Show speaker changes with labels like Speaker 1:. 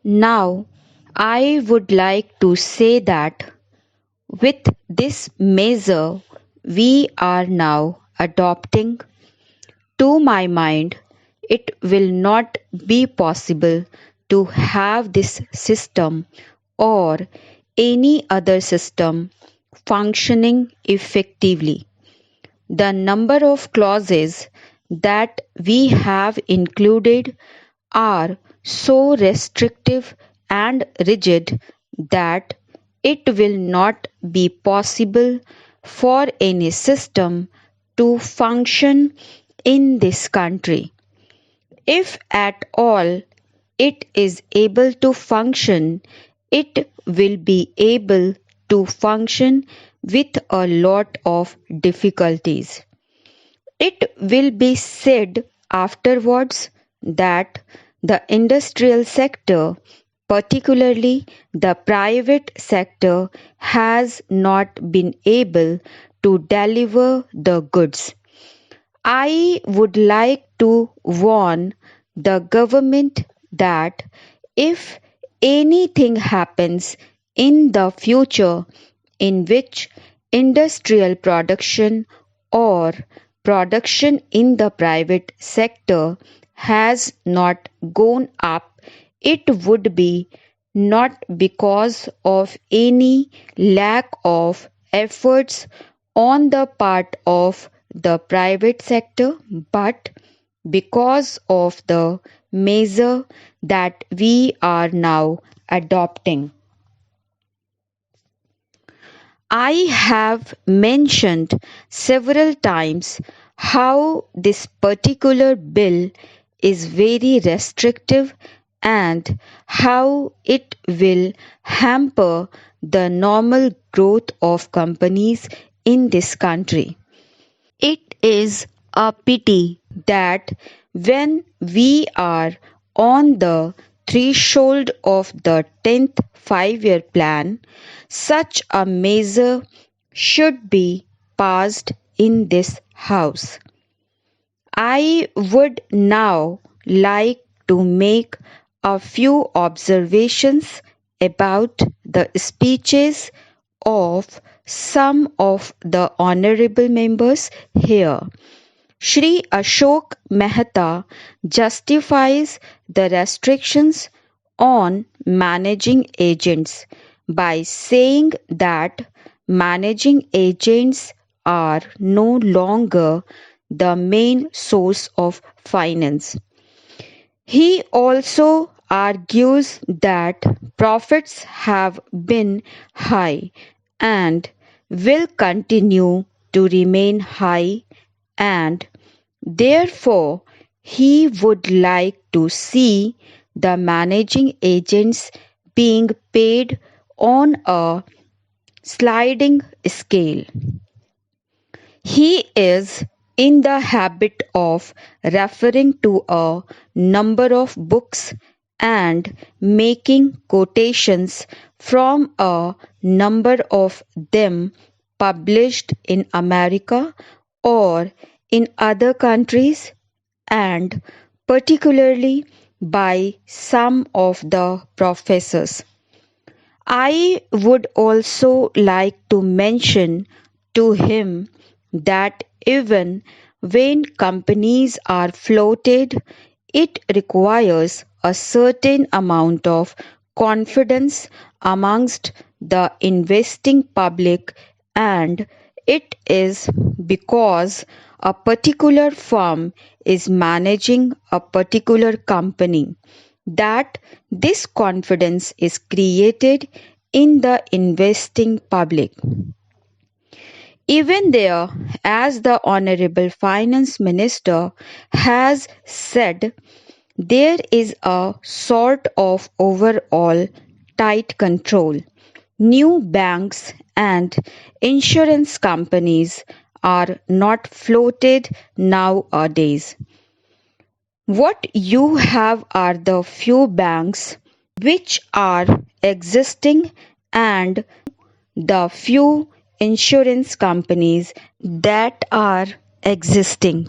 Speaker 1: Now, I would like to say that with this measure we are now adopting, to my mind, it will not be possible to have this system or any other system functioning effectively. The number of clauses that we have included are so restrictive and rigid that it will not be possible for any system to function in this country. If at all it is able to function, it will be able to function with a lot of difficulties. It will be said afterwards that the industrial sector, particularly the private sector, has not been able to deliver the goods. I would like to warn the government that if anything happens in the future in which industrial production or production in the private sector has not gone up, it would be not because of any lack of efforts on the part of the private sector, but because of the measure that we are now adopting. I have mentioned several times how this particular bill is very restrictive and how it will hamper the normal growth of companies in this country. It is a pity that when we are on the threshold of the 10th 5-year plan, such a measure should be passed in this House. I would now like to make a few observations about the speeches of some of the honorable members here. Shri Ashok Mehta justifies the restrictions on managing agents by saying that managing agents are no longer the main source of finance. He also argues that profits have been high and will continue to remain high, and therefore he would like to see the managing agents being paid on a sliding scale. He is in the habit of referring to a number of books and making quotations from a number of them published in America or in other countries, and particularly by some of the professors. I would also like to mention to him that even when companies are floated, it requires a certain amount of confidence amongst the investing public, and it is because a particular firm is managing a particular company that this confidence is created in the investing public. Even there, as the Honorable Finance Minister has said, there is a sort of overall tight control. New banks and insurance companies are not floated nowadays. What you have are the few banks which are existing and the few insurance companies that are existing.